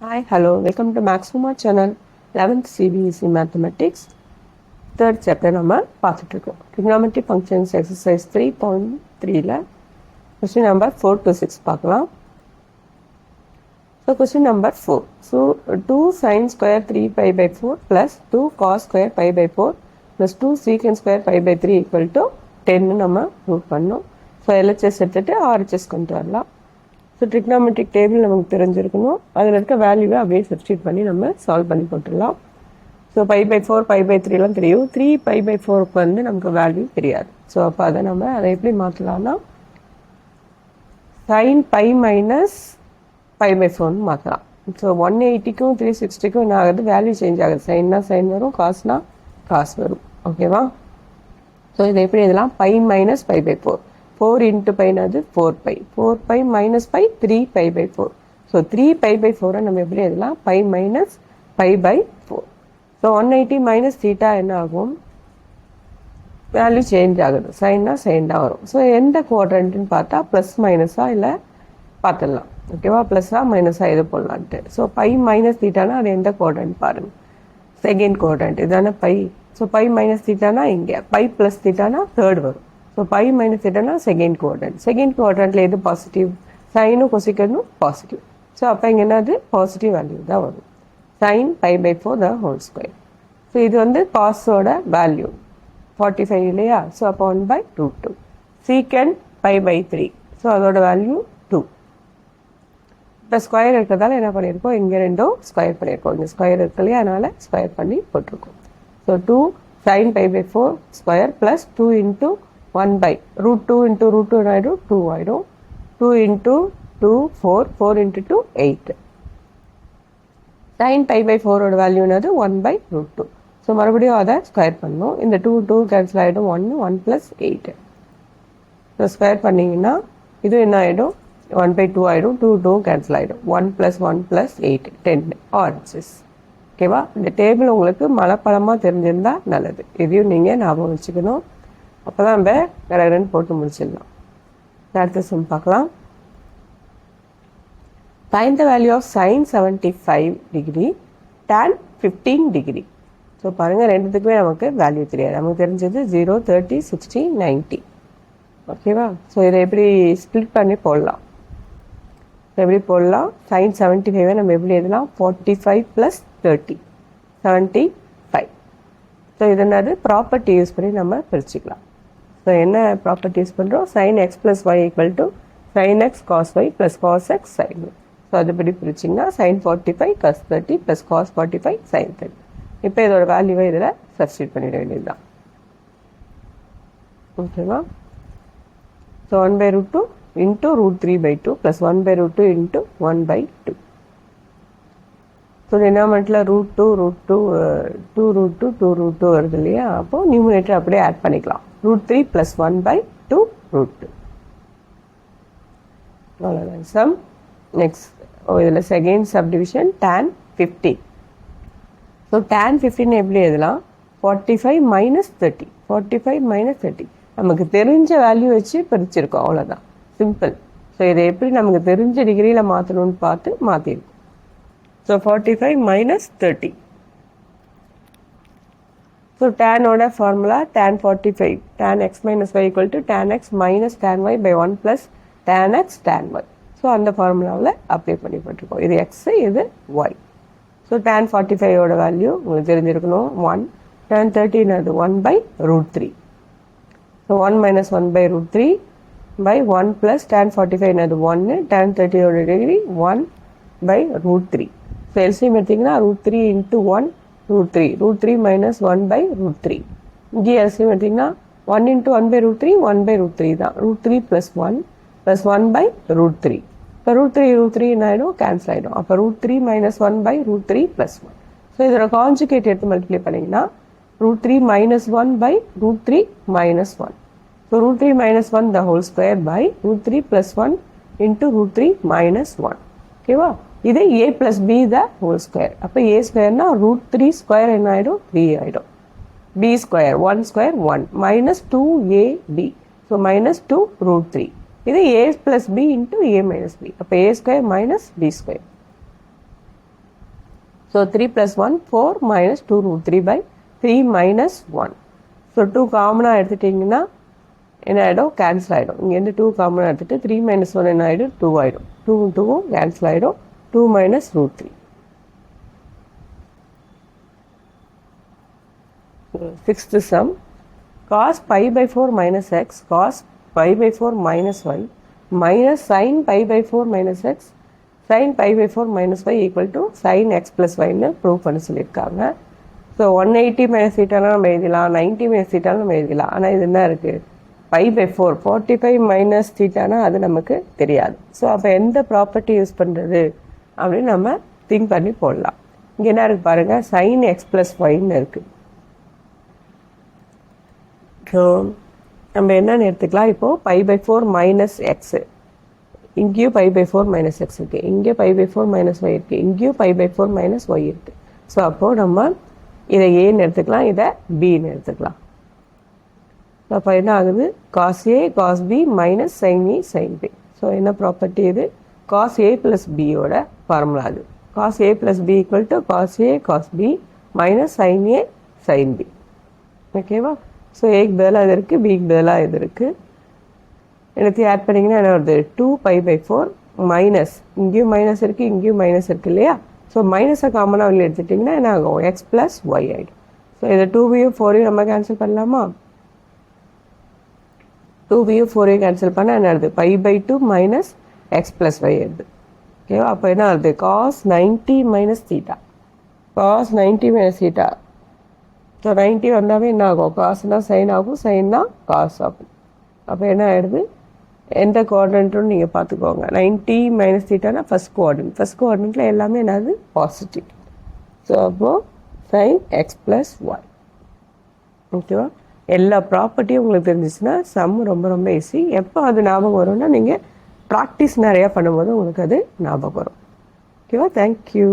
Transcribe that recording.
Hi, hello, welcome to Maxima channel, 11th CBSE Mathematics, third chapter நம்ம பார்த்துட்டு இருக்கோம். Trigonometry functions exercise 3.3ல question number 4 to 6 பார்க்கலாம். So question number 4. So 2 sin square 3 pi by 4 plus 2 cos square pi by 4 plus 2 secant square pi by 3 equal to 10 நம்ம prove பண்ணோம். So LHS எடுத்துட்டு RHS கொண்டு வரலாம். So trigonometric table நமக்கு தெரிஞ்சிருக்கணும். அதில் இருக்க வேல்யூவை அப்படியே சப்ஸ்டியூட் பண்ணி நம்ம சால்வ் பண்ணி போட்டுடலாம். ஸோ 5/4 5/3 தெரியும். 3/4க்கு வந்து நமக்கு வேல்யூ தெரியாது. ஸோ அப்போ அதை எப்படி மாற்றலாம்னா sin π மைனஸ் 5/4 மாற்றலாம். ஸோ 180க்கும் 360க்கும் என்ன ஆகுது, வேல்யூ சேஞ்ச் ஆகுது. சைன்னா சைன் வரும், காசுனா காசு வரும். ஓகேவா? ஸோ இதை எப்படி எழுதலாம், π மைனஸ் 5/4. 4 into π என்னது 4π. 4π minus π 3π/4. ஸோ 3π/4 நம்ம எப்படி எழுதலாம், π minus π/4. ஸோ 180 minus θ என்ன ஆகும், வேல்யூ சேஞ்ச் ஆகுது. சைன்னா சைன் தான் வரும். ஸோ எந்த குவாட்ரண்ட்னு பார்த்தா ப்ளஸ் மைனஸா இல்லை பார்த்துடலாம். ஓகேவா? ப்ளஸ்ஸா மைனஸா எது போடலான்ட்டு. ஸோ π மைனஸ் θனா அது எந்த குவாட்ரண்ட் பாருங்க, செகண்ட் குவாட்ரண்ட் இதான π. ஸோ π மைனஸ் θனா இங்கே, π ப்ளஸ் θனா தேர்ட் வரும். ஸோ பை மைனஸ் θனா செகண்ட் குவாட்ரண்ட். செகண்ட் குவாட்ரண்ட்டில் எது பாசிட்டிவ், சைனும் கொசிக்கனும் பாசிட்டிவ். ஸோ அப்போ இங்கே என்னது, பாசிட்டிவ் வேல்யூ தான் வரும். Sine π/4 the whole square. So இது வந்து காஸோட வேல்யூ 45 இல்லையா? ஸோ அப்போ 1/√2. சீக்கண்ட் π/3. ஸோ அதோட வேல்யூ 2. இப்போ ஸ்கொயர் இருக்கிறதால என்ன பண்ணியிருக்கோம், இங்கே ரெண்டும் ஸ்கொயர் பண்ணியிருக்கோம். இங்கே ஸ்கொயர் இருக்கு இல்லையா, அதனால் ஸ்கொயர் பண்ணி போட்டிருக்கோம். So 2 sin π/4 square plus 2 into 1/√2 into √2 ஆயிடும், 2 ஆயிடும். 2 into 2 4, 4 into 2 8. sin π/4 ஓட வேல்யூ என்னது 1/√2. ஸோ மறுபடியும் அதை ஸ்கொயர் பண்ணணும். இந்த 2 கேன்சல் ஆகிடும், 1 + 8. ஸோ ஸ்கொயர் பண்ணிங்கன்னா இது என்ன ஆகிடும், 1/2 ஆகிடும். 2 கேன்சல் ஆகிடும், 1 + 1 + 8 10 ஆர்எச்எஸ். ஓகேவா? இந்த டேபிள் உங்களுக்கு மனப்பழமாக தெரிஞ்சிருந்தா நல்லது. இதையும் நீங்கள் ஞாபகம் வச்சுக்கணும். அப்போ தான் நம்ம கடகடன்னு போட்டு முடிச்சிடலாம். அடுத்த சம் பார்க்கலாம். Find the value of sin 75 degree tan 15 degree. So பாருங்கள், ரெண்டுத்துக்குமே நமக்கு வேல்யூ தெரியாது. நமக்கு தெரிஞ்சது 0 30 60 90. ஓகேவா? ஸோ இதை எப்படி ஸ்ப்ளிட் பண்ணி போடலாம், எப்படி போடலாம், sin 75 நம்ம எப்படி எழுதலாம், 45 + 30 75. ஸோ இது என்னது, ப்ராப்பர்ட்டி யூஸ் பண்ணி நம்ம பிரிச்சுக்கலாம். ஸோ என்ன ப்ராப்பர்ட்டி யூஸ் பண்ணுறோம், sin x + y = sin x cos y + cos x sin y. So அதுபடி பிரிச்சிங்கன்னா sin 45 cos 30 + cos 45 sin 30. இப்போ இதோட வேல்யூவை இதில் சப்ஸ்டியூட் பண்ணிட வேண்டியது தான். ஓகேவா? So 1/√2 into √3/2 + 1/√2 into 1/2. ஸோ டினாமினேட்டரில் √2 √2 2√2 வருது இல்லையா? அப்போது நியூமினேட்டர் அப்படியே ஆட் பண்ணிக்கலாம். √3 + 1/2 √2. அவ்வளோதான் சம். நெக்ஸ்ட் இதில் second subdivision tan 15. So tan 15 எப்படி எழுதலாம், 45 - 30. 45 - 30 நமக்கு தெரிஞ்ச வேல்யூ வச்சு பிரிச்சிருக்கோம், அவ்வளோதான், சிம்பிள். ஸோ இதை எப்படி நமக்கு தெரிஞ்ச டிகிரியில் மாற்றணும்னு பார்த்து மாற்றிருக்கோம். ஸோ 45 - 30. ஸோ டேனோட formula tan 45, tan x - y = tan x - tan y / 1 + tan x tan y. So அந்த ஃபார்முலாவில் அப்ளை பண்ணி போட்டிருக்கோம். இது x, இது y. ஸோ tan 45 ஓட வேல்யூ உங்களுக்கு தெரிஞ்சிருக்கணும் 1. tan 30 என்னது 1/√3. ஸோ 1 - 1/√3/1 + tan 45 என்னது 1. tan 30 ஓட டிகிரி 1/√3. ஸோ எல்சிஎம் எடுத்திங்கன்னா √3 into 1 √3. √3 - 1/√3. இங்கே எல்சிஎம் எடுத்திங்கன்னா 1 into 1/√3 1/√3 தான். √3 + 1 + 1/√3. இப்போ √3 என்ன ஆகிடும், கேன்சல் ஆகிடும். அப்போ √3 - 1/√3 + 1. ஸோ இதோட கான்ஜுகேட் எடுத்து மல்டிப்ளை பண்ணிங்கன்னா √3 - 1/√3 - 1. ஸோ √3 - 1 த ஹோல் ஸ்கொயர் √3 + 1 into √3 - 1. ஓகேவா? இது a + b the whole square. அப்போ a ஸ்கொயர்னா √3 ஸ்கொயர் என்ன ஆகிடும், 3 ஆகிடும். b square 1 square 1 - 2ab. So -2 √3. இது a plus b into a minus b. அப்போ a square minus b square. So 3 + 1 4 minus 2√3/3 minus 1. So 2 காமனாக எடுத்துட்டிங்கன்னா என்ன ஆகிடும்? கேன்சல் ஆகிடும். இங்கேருந்து 2 காமனாக எடுத்துகிட்டு 3 - 1 என்ன ஆகிடும்? 2 ஆகிடும். 2 2 கேன்சல் ஆகிடும். 2 minus √3. Sixth sum, cos pi/4 minus x cos pi/4 minus y minus sin pi/4 minus x sin pi/4 minus y equal to sin x plus y ன்னு ப்ரூவ் பண்ண சொல்லியிருக்காங்க. ஸோ 180 minus thetaனா நம்ம எழுதலாம், 90 minus thetaனா நம்ம எழுதலாம். ஆனால் இது என்ன இருக்குது? pi/4 45 minus thetaனா அது நமக்கு தெரியாது. ஸோ அப்போ எந்த ப்ராப்பர்ட்டி யூஸ் பண்ணுறது அப்படின்னு நம்ம திங்க் பண்ணி போடலாம். இங்கே என்ன இருக்குது பாருங்கள், sin x plus yன்னு இருக்குது. ஸோ நம்ம என்னென்னு எடுத்துக்கலாம், இப்போது pi/4 minus x, இங்கேயும் pi/4 minus x இருக்குது, இங்கே pi/4 minus y இருக்குது, இங்கேயும் pi/4 minus y இருக்குது. ஸோ அப்போது நம்ம இதை ஏன்னு எடுத்துக்கலாம், இதை பின்னு எடுத்துக்கலாம். அப்போ என்ன ஆகுது? cos a cos b minus sin e sin b. So என்ன ப்ராப்பர்ட்டி இது? cos a plus bயோட ஃபார்முலா அது. cos a plus b equal to cos a cos b minus sin a sin b. ஓகேவா? ஸோ ஏக்கு பதிலாக இது இருக்குது, பிக்கு பதிலாக இது இருக்குது. எல்லாத்தையும் ஆட் பண்ணிங்கன்னா என்ன வருது? 2 pi/4 மைனஸ், இங்கேயும் மைனஸ் இருக்குது, இங்கேயும் மைனஸ் இருக்குது இல்லையா? ஸோ மைனஸை காமனாக வெளியே எடுத்துட்டிங்கன்னா என்ன ஆகும்? எக்ஸ் ப்ளஸ் ஒய் ஆகிடும். ஸோ இதை 2b-யும் 4-யும் நம்ம கேன்சல் பண்ணலாமா? 2b-யும் 4-யும் கேன்சல் பண்ணால் என்ன ஆகுது? pi/2 minus X plus Y ஆகுது. ஓகேவா? அப்போ என்ன ஆகுது? cos 90 minus theta. cos 90 minus theta. So 90 வந்தாவே என்ன ஆகும்? காசுனா சைன் ஆகும், சைன்னா காசு ஆகும். அப்போ என்ன ஆகிடுது? எந்த கோஆர்டினேட்டும் நீங்கள் பார்த்துக்கோங்க. 90 minus thetaனா ஃபஸ்ட் கோஆர்டினேட். ஃபஸ்ட் கோஆர்டினேட்டில் எல்லாமே என்னது? பாசிட்டிவ். ஸோ அப்போது sin x plus y. ஓகேவா? எல்லா ப்ராப்பர்ட்டியும் உங்களுக்கு தெரிஞ்சிச்சுன்னா சம் ரொம்ப ரொம்ப ஈஸி. எப்போ அது ஞாபகம் வரும்னா நீங்கள் ப்ராக்டிஸ் நிறையா பண்ணும்போது உங்களுக்கு அது ஞாபகம் வரும். ஓகேவா? தேங்க்யூ.